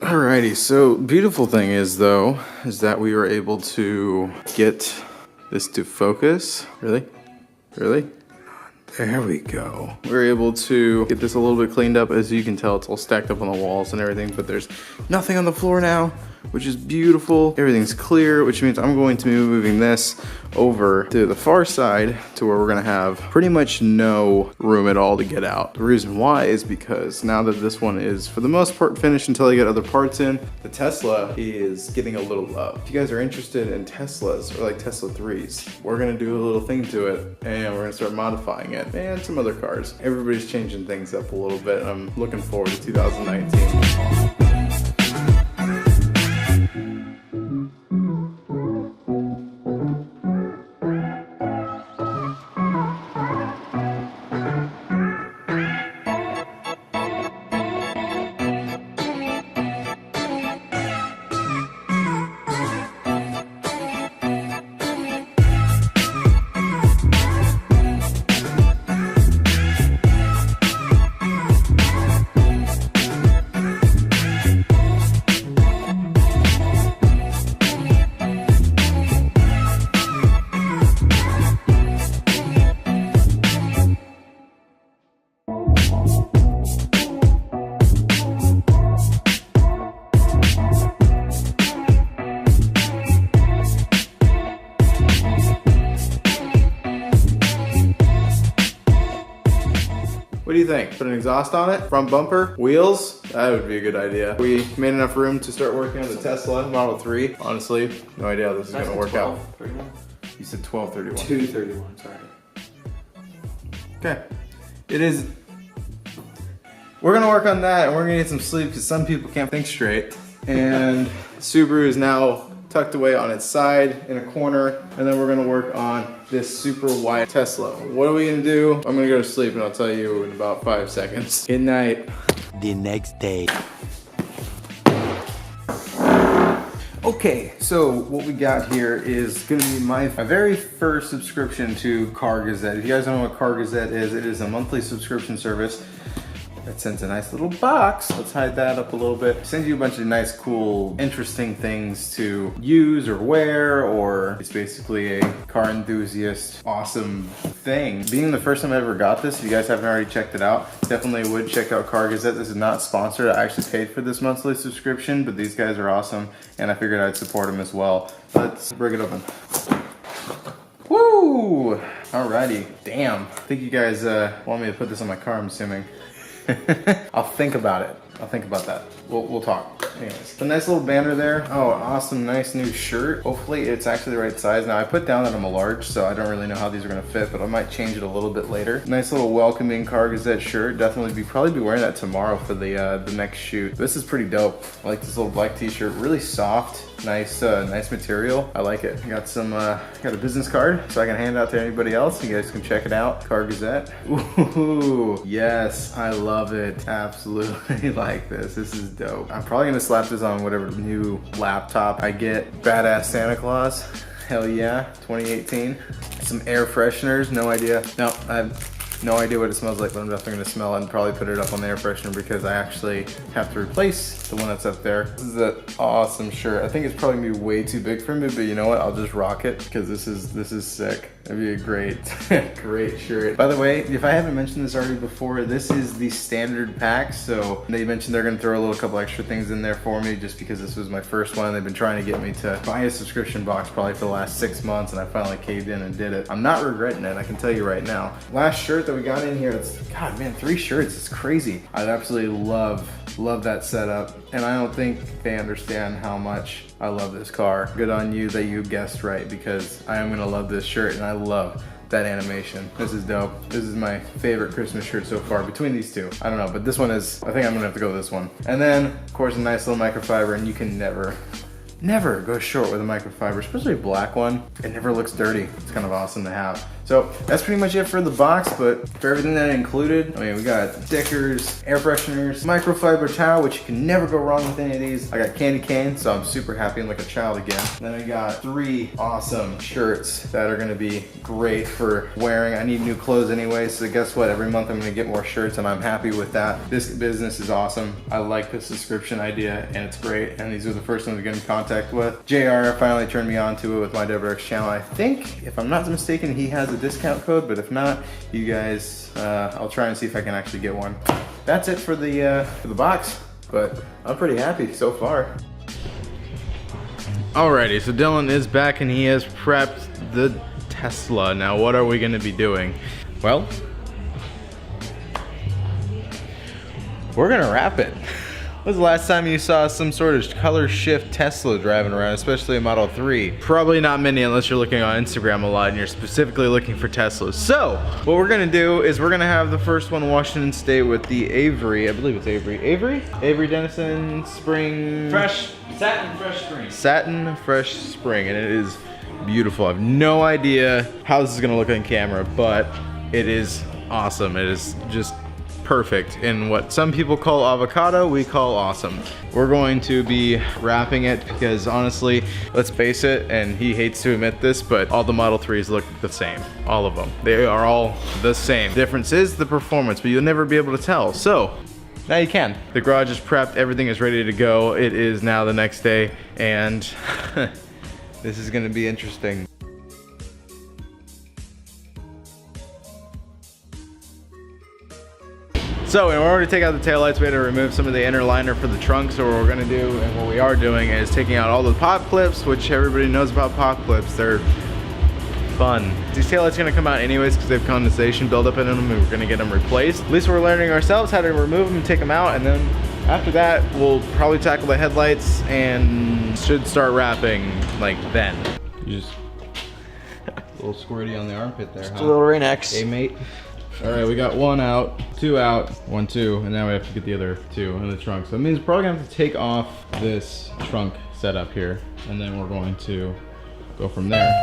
Alrighty, so beautiful thing is though, is that we were able to get this to focus. Really? There we go. We were able to get this a little bit cleaned up. As you can tell, it's all stacked up on the walls and everything, but there's nothing on the floor now, which is beautiful. Everything's clear, which means I'm going to be moving this over to the far side to where we're gonna have pretty much no room at all to get out. The reason why is because now that this one is for the most part finished until I get other parts in, the Tesla is getting a little love. If you guys are interested in Teslas or like Tesla 3s, we're gonna do a little thing to it and we're gonna start modifying it and some other cars. Everybody's changing things up a little bit and I'm looking forward to 2019. What do you think? Put an exhaust on it? Front bumper? Wheels? That would be a good idea. We made enough room to start working on the Tesla Model 3. Honestly, no idea how this is gonna work out. 31? You said 1231. 231, sorry. Okay. It is. We're gonna work on that and we're gonna get some sleep because some people can't think straight. And Subaru is now tucked away on its side in a corner, and then we're gonna work on this super wide Tesla. What are we gonna do? I'm gonna go to sleep and I'll tell you in about 5 seconds. Good night. The next day. Okay, so what we got here is gonna be my very first subscription to CarGazette. If you guys don't know what CarGazette is, it is a monthly subscription service that sends a nice little box. Let's hide that up a little bit. Sends you a bunch of nice, cool, interesting things to use or wear, or it's basically a car enthusiast awesome thing. Being the first time I ever got this, if you guys haven't already checked it out, definitely would check out CarGazette. This is not sponsored. I actually paid for this monthly subscription, but these guys are awesome, and I figured I'd support them as well. Let's break it open. Woo! Alrighty, damn. I think you guys want me to put this on my car, I'm assuming. I'll think about it. I'll think about that. We'll talk. Anyways, a nice little banner there. Oh, awesome, nice new shirt. Hopefully it's actually the right size. Now I put down that I'm a large, so I don't really know how these are gonna fit, but I might change it a little bit later. Nice little welcoming CarGazette shirt. Definitely probably be wearing that tomorrow for the next shoot. This is pretty dope. I like this little black t-shirt. Really soft. Nice nice material. I like it. Got some got a business card so I can hand it out to anybody else. You guys can check it out. CarGazette. Ooh, yes, I love it. Absolutely like this. This is dope. I'm probably gonna slap this on whatever new laptop I get. Badass Santa Claus. Hell yeah. 2018. Some air fresheners. No idea. No, I have no idea what it smells like, but I'm definitely gonna smell it and probably put it up on the air freshener because I actually have to replace the one that's up there. This is an awesome shirt. I think it's probably gonna be way too big for me, but you know what? I'll just rock it because this is sick. That'd be a great, great shirt. By the way, if I haven't mentioned this already before, this is the standard pack. So they mentioned they're gonna throw a couple extra things in there for me just because this was my first one. They've been trying to get me to buy a subscription box probably for the last 6 months, and I finally caved in and did it. I'm not regretting it, I can tell you right now. Last shirt that we got in here, it's, God man, 3 shirts, it's crazy. I absolutely love that setup, and I don't think they understand how much I love this car. Good on you that you guessed right, because I am gonna love this shirt, and I love that animation. This is dope. This is my favorite Christmas shirt so far between these two. I don't know, but this one is, I think I'm gonna have to go with this one. And then, of course, a nice little microfiber, and you can never go short with a microfiber, especially a black one. It never looks dirty. It's kind of awesome to have. So that's pretty much it for the box, but for everything that it included, I mean, we got stickers, air fresheners, microfiber towel, which you can never go wrong with any of these. I got candy cane, so I'm super happy. I'm like a child again. And then I got 3 awesome shirts that are gonna be great for wearing. I need new clothes anyway, so guess what? Every month I'm gonna get more shirts, and I'm happy with that. This business is awesome. I like the subscription idea, and it's great. And these are the first ones to get in contact with. JR finally turned me on to it with my WX channel. I think, if I'm not mistaken, he has a discount code, but if not, you guys, I'll try and see if I can actually get one. That's it for the box, but I'm pretty happy so far. Alrighty, so Dylan is back and he has prepped the Tesla. Now, what are we gonna be doing? Well, we're gonna wrap it. When was the last time you saw some sort of color shift Tesla driving around, especially a Model 3? Probably not many unless you're looking on Instagram a lot and you're specifically looking for Teslas. So, what we're gonna do is we're gonna have the first one, Washington State, with the Avery, I believe it's Avery. Avery Dennison Spring. Satin Fresh Spring. Satin Fresh Spring, and it is beautiful. I have no idea how this is gonna look on camera, but it is awesome. It is just perfect in what some people call avocado, we call awesome. We're going to be wrapping it because honestly, let's face it, and he hates to admit this, but all the Model 3s look the same. All of them. They are all the same. Difference is the performance, but you'll never be able to tell. So, now you can. The garage is prepped, everything is ready to go. It is now the next day, and this is gonna be interesting. So in order to take out the taillights, we had to remove some of the inner liner for the trunk. So what we're gonna do, and what we are doing, is taking out all the pop clips, which everybody knows about pop clips. They're fun. These taillights are gonna come out anyways because they have condensation buildup in them, and we're gonna get them replaced. At least we're learning ourselves how to remove them and take them out, and then after that, we'll probably tackle the headlights and should start wrapping like then. You just a little squirty on the armpit there, Just huh? a little Rain-X. Hey, mate. All right, we got 1 out, 2 out, 1, 2, and now we have to get the other 2 in the trunk. So it means we're probably gonna have to take off this trunk setup here, and then we're going to go from there.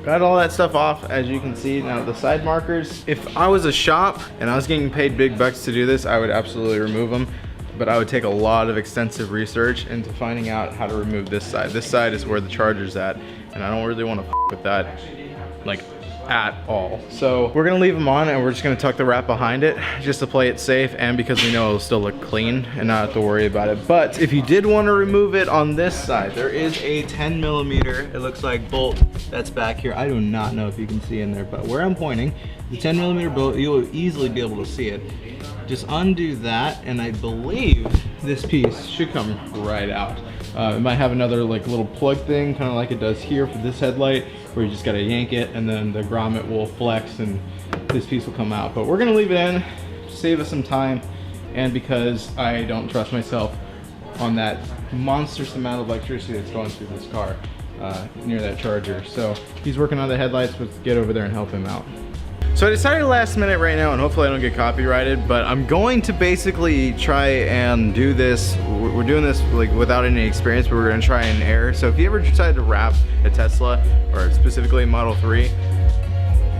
Got all that stuff off, as you can see. Now the side markers, if I was a shop and I was getting paid big bucks to do this, I would absolutely remove them. But I would take a lot of extensive research into finding out how to remove this side. This side is where the charger's at, and I don't really want to with that, like, at all. So we're gonna leave them on, and we're just gonna tuck the wrap behind it just to play it safe, and because we know it'll still look clean and not have to worry about it. But if you did want to remove it on this side, there is a 10mm, it looks like, bolt that's back here. I do not know if you can see in there, but where I'm pointing, the 10mm bolt, you'll easily be able to see it. Just undo that, and I believe this piece should come right out. It might have another like little plug thing, kind of like it does here for this headlight, where you just gotta yank it and then the grommet will flex and this piece will come out. But we're gonna leave it in, save us some time, and because I don't trust myself on that monstrous amount of electricity that's going through this car near that charger. So he's working on the headlights, let's get over there and help him out. So I decided last minute right now, and hopefully I don't get copyrighted, but I'm going to basically try and do this. We're doing this like without any experience, but we're gonna try and error. So if you ever decide to wrap a Tesla, or specifically a Model 3,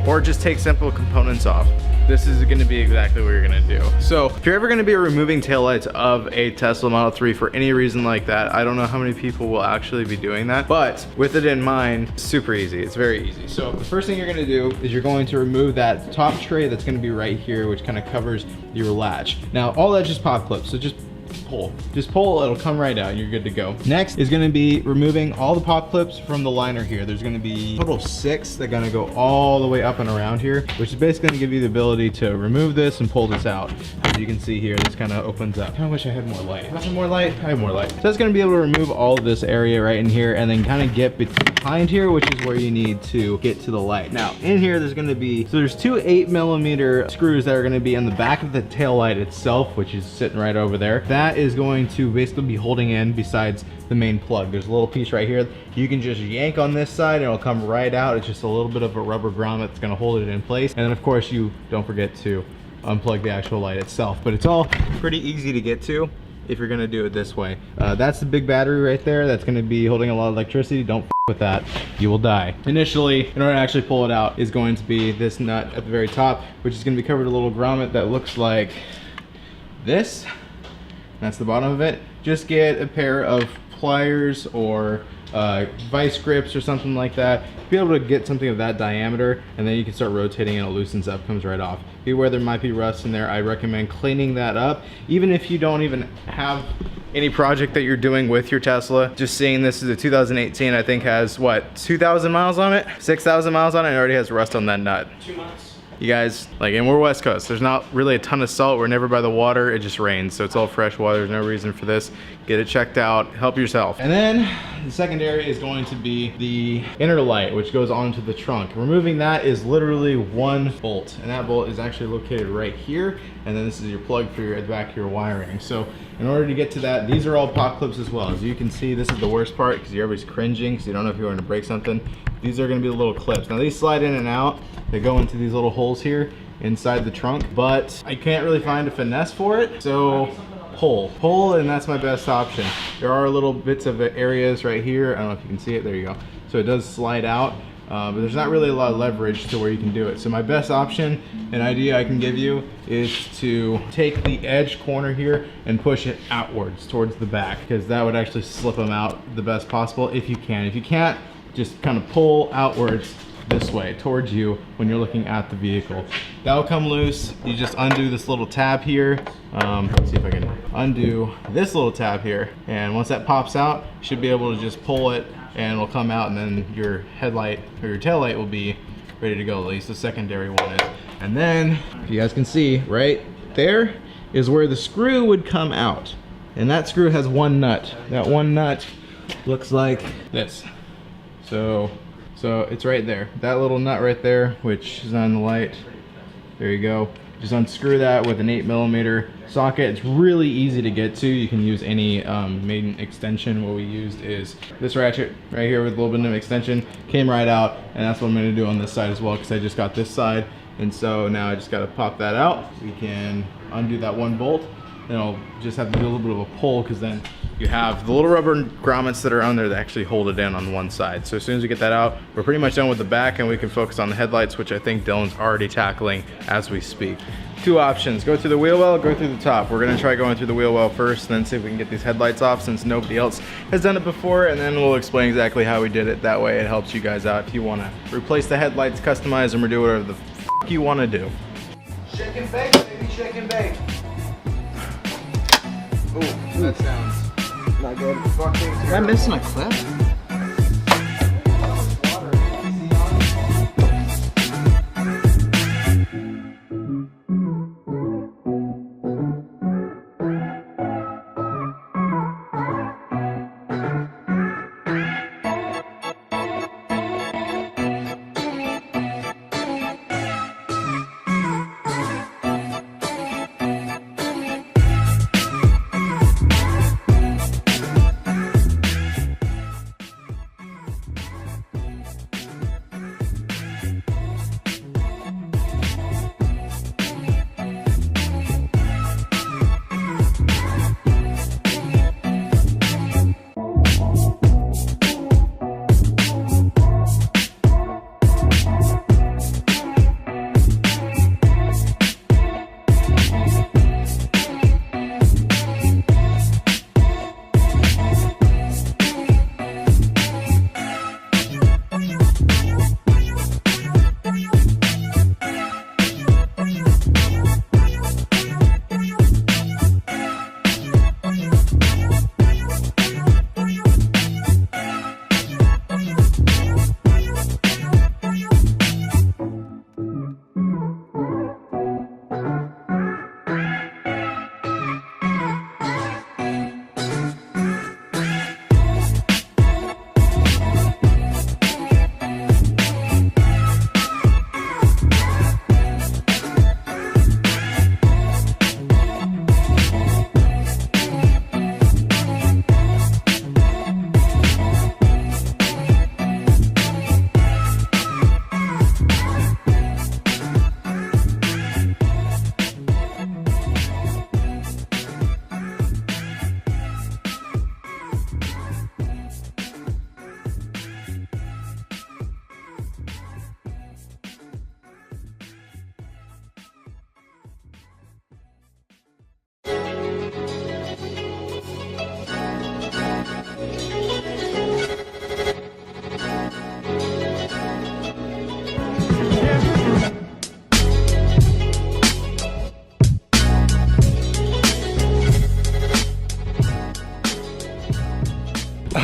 or just take simple components off, this is gonna be exactly what you're gonna do. So if you're ever gonna be removing taillights of a Tesla Model 3 for any reason like that, I don't know how many people will actually be doing that, but with it in mind, super easy, it's very easy. So the first thing you're gonna do is you're going to remove that top tray that's gonna be right here, which kind of covers your latch. Now all that's just pop clips, so just pull. Just pull, it'll come right out, you're good to go. Next is gonna be removing all the pop clips from the liner here. There's gonna be a total of 6 that are gonna go all the way up and around here, which is basically gonna give you the ability to remove this and pull this out. As you can see here, this kind of opens up. I wish I had more light. If I had more light, I have more light. So it's gonna be able to remove all of this area right in here and then kind of get behind here, which is where you need to get to the light. Now, in here, there's gonna be, so there's 2 8mm screws that are gonna be on the back of the tail light itself, which is sitting right over there. That is going to basically be holding in besides the main plug. There's a little piece right here. You can just yank on this side and it'll come right out. It's just a little bit of a rubber grommet that's gonna hold it in place. And then of course you don't forget to unplug the actual light itself. But it's all pretty easy to get to if you're gonna do it this way. That's the big battery right there. That's gonna be holding a lot of electricity. Don't f with that, you will die. Initially, in order to actually pull it out, is going to be this nut at the very top, which is gonna be covered with a little grommet that looks like this. That's the bottom of it. Just get a pair of pliers or vice grips or something like that. Be able to get something of that diameter, and then you can start rotating and it loosens up, comes right off. Beware there might be rust in there. I recommend cleaning that up. Even if you don't even have any project that you're doing with your Tesla, just seeing this is a 2018, I think has what, 2,000 miles on it? 6,000 miles on it, and it already has rust on that nut. 2 months. You guys, like, and we're West Coast. There's not really a ton of salt. We're never by the water. It just rains. So it's all fresh water. There's no reason for this. Get it checked out. Help yourself. And then the secondary is going to be the inner light, which goes onto the trunk. Removing that is literally 1 bolt. And that bolt is actually located right here. And then this is your plug for your back of your wiring. So in order to get to that, these are all pop clips as well. As you can see, this is the worst part because everybody's cringing because you don't know if you're going to break something. These are going to be the little clips. Now these slide in and out. They go into these little holes here inside the trunk, but I can't really find a finesse for it. So pull, and that's my best option. There are little bits of areas right here. I don't know if you can see it. There you go. So it does slide out, but there's not really a lot of leverage to where you can do it. So my best option, an idea I can give you, is to take the edge corner here and push it outwards towards the back, because that would actually slip them out the best possible if you can. If you can't, just kind of pull outwards this way towards you when you're looking at the vehicle. That'll come loose. You just undo this little tab here. Let's see if I can undo this little tab here. And once that pops out, you should be able to just pull it and it'll come out, and then your headlight or your tail light will be ready to go. At least the secondary one is. And then, if you guys can see, right there is where the screw would come out. And that screw has 1 nut. That 1 nut looks like this. So it's right there. That little nut right there, which is on the light. There you go. Just unscrew that with an 8mm socket. It's really easy to get to. You can use any main extension. What we used is this ratchet right here with a little bit of extension. Came right out, and that's what I'm gonna do on this side as well, because I just got this side. And so now I just gotta pop that out. We can undo that 1 bolt. Then I'll just have to do a little bit of a pull, because then you have the little rubber grommets that are on there that actually hold it in on one side. So as soon as we get that out, we're pretty much done with the back, and we can focus on the headlights, which I think Dylan's already tackling as we speak. 2 options, go through the wheel well, go through the top. We're gonna try going through the wheel well first, and then see if we can get these headlights off since nobody else has done it before, and then we'll explain exactly how we did it. That way it helps you guys out if you wanna replace the headlights, customize them, or do whatever the f you wanna do. Shake and bake, baby, shake and bake. Ooh, that sounds Not good. Am I missing a clip?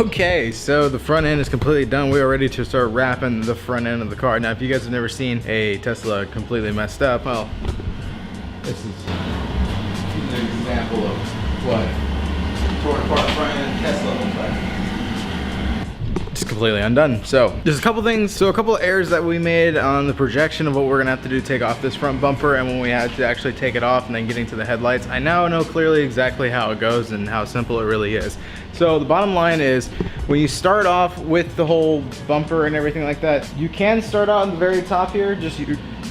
Okay, so the front end is completely done. We are ready to start wrapping the front end of the car. Now, if you guys have never seen a Tesla completely messed up, well, this is an example of what torn apart front end Tesla looks like. Just completely undone. So there's a couple things. So a couple of errors that we made on the projection of what we're gonna have to do to take off this front bumper, and when we had to actually take it off and then getting to the headlights. I now know clearly exactly how it goes and how simple it really is. So the bottom line is, when you start off with the whole bumper and everything like that, you can start out on the very top here, just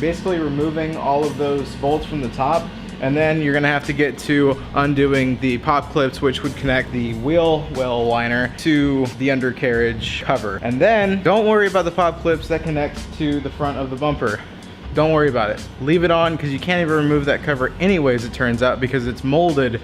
basically removing all of those bolts from the top. And then you're gonna have to get to undoing the pop clips, which would connect the wheel well liner to the undercarriage cover. And then don't worry about the pop clips that connect to the front of the bumper. Don't worry about it. Leave it on, because you can't even remove that cover anyways, it turns out, because it's molded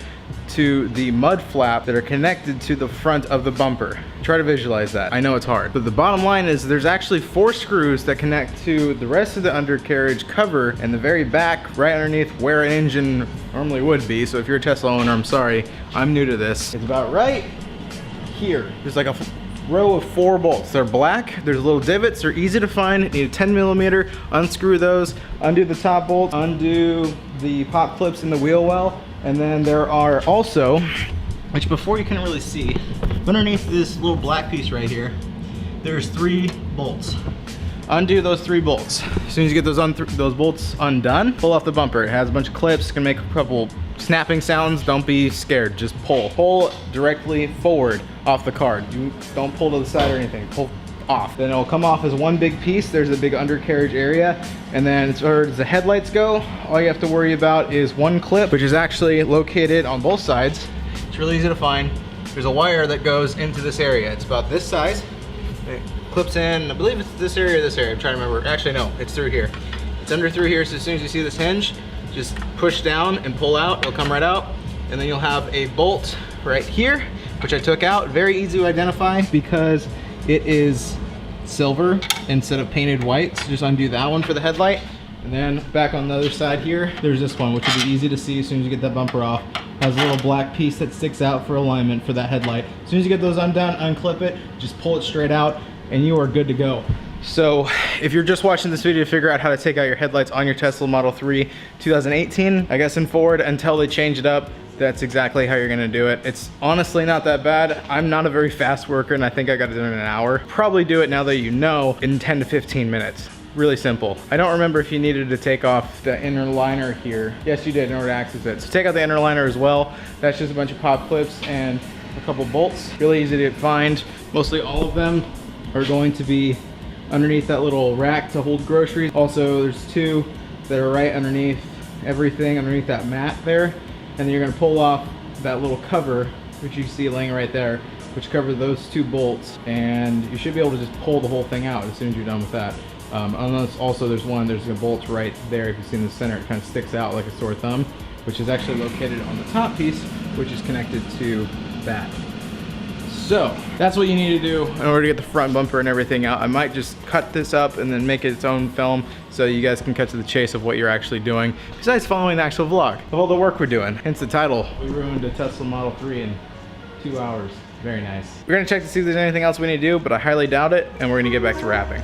to the mud flap that are connected to the front of the bumper. Try to visualize that. I know it's hard. But the bottom line is there's actually 4 screws that connect to the rest of the undercarriage cover and the very back, right underneath where an engine normally would be. So if you're a Tesla owner, I'm sorry, I'm new to this. It's about right here. There's like a row of 4 bolts. They're black, there's little divots, they're easy to find. You need a 10mm, unscrew those, undo the top bolt, undo the pop clips in the wheel well, and then there are also, which before you couldn't really see, underneath this little black piece right here, there's 3 bolts. Undo those 3 bolts. As soon as you get those bolts undone, pull off the bumper. It has a bunch of clips, it's gonna make a couple snapping sounds. Don't be scared, just pull. Pull directly forward off the car. Don't pull to the side or anything, pull off. Then it'll come off as one big piece. There's a big undercarriage area. And then as far as the headlights go, all you have to worry about is one clip, which is actually located on both sides. It's really easy to find. There's a wire that goes into this area. It's about this size. It clips in, I believe it's this area or this area. I'm trying to remember. Actually, no, it's through here. It's under through here, so as soon as you see this hinge, just push down and pull out. It'll come right out. And then you'll have a bolt right here, which I took out. Very easy to identify because it is silver instead of painted white. So just undo that one for the headlight. And then back on the other side here, there's this one, which will be easy to see as soon as you get that bumper off. Has a little black piece that sticks out for alignment for that headlight. As soon as you get those undone, unclip it, just pull it straight out, and you are good to go. So if you're just watching this video to figure out how to take out your headlights on your Tesla Model 3 2018, I guess in forward, until they change it up, that's exactly how you're gonna do it. It's honestly not that bad. I'm not a very fast worker, and I think I got it done in an hour. Probably do it, now that you know, in 10 to 15 minutes. Really simple. I don't remember if you needed to take off the inner liner here. Yes, you did in order to access it. So take out the inner liner as well. That's just a bunch of pop clips and a couple bolts. Really easy to find. Mostly all of them are going to be underneath that little rack to hold groceries. Also, there's 2 that are right underneath everything, underneath that mat there. And then you're gonna pull off that little cover, which you see laying right there, which covers those 2 bolts. And you should be able to just pull the whole thing out as soon as you're done with that. Unless also there's a bolt right there. If you see in the center, it kind of sticks out like a sore thumb, which is actually located on the top piece, which is connected to that. So that's what you need to do in order to get the front bumper and everything out. I might just cut this up and then make it its own film so you guys can cut to the chase of what you're actually doing, besides following the actual vlog of all the work we're doing. Hence the title, we ruined a Tesla Model 3 in 2 hours. Very nice. We're gonna check to see if there's anything else we need to do, but I highly doubt it, and we're gonna get back to wrapping.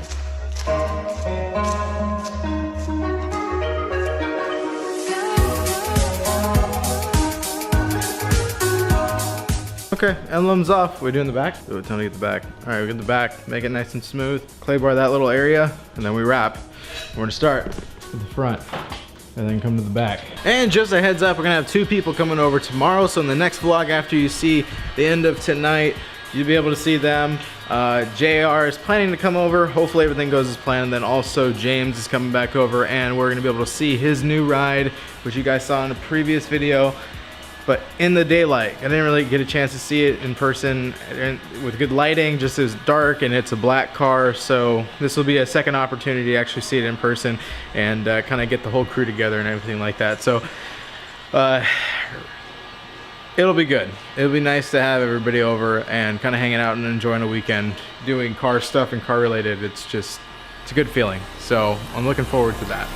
Okay, emblems off. We're doing the back? Oh, tell me to get the back. All right, we get the back, make it nice and smooth. Clay bar that little area, and then we wrap. We're gonna start with the front, and then come to the back. And just a heads up, we're gonna have 2 people coming over tomorrow, so in the next vlog after you see the end of tonight, you'll be able to see them. JR is planning to come over. Hopefully everything goes as planned. Then also James is coming back over, and we're gonna be able to see his new ride, which you guys saw in a previous video, but in the daylight. I didn't really get a chance to see it in person with good lighting, just as dark, and it's a black car, so this will be a second opportunity to actually see it in person and kind of get the whole crew together and everything like that. So it'll be good. It'll be nice to have everybody over and kind of hanging out and enjoying a weekend doing car stuff and car related. It's a good feeling. So I'm looking forward to that.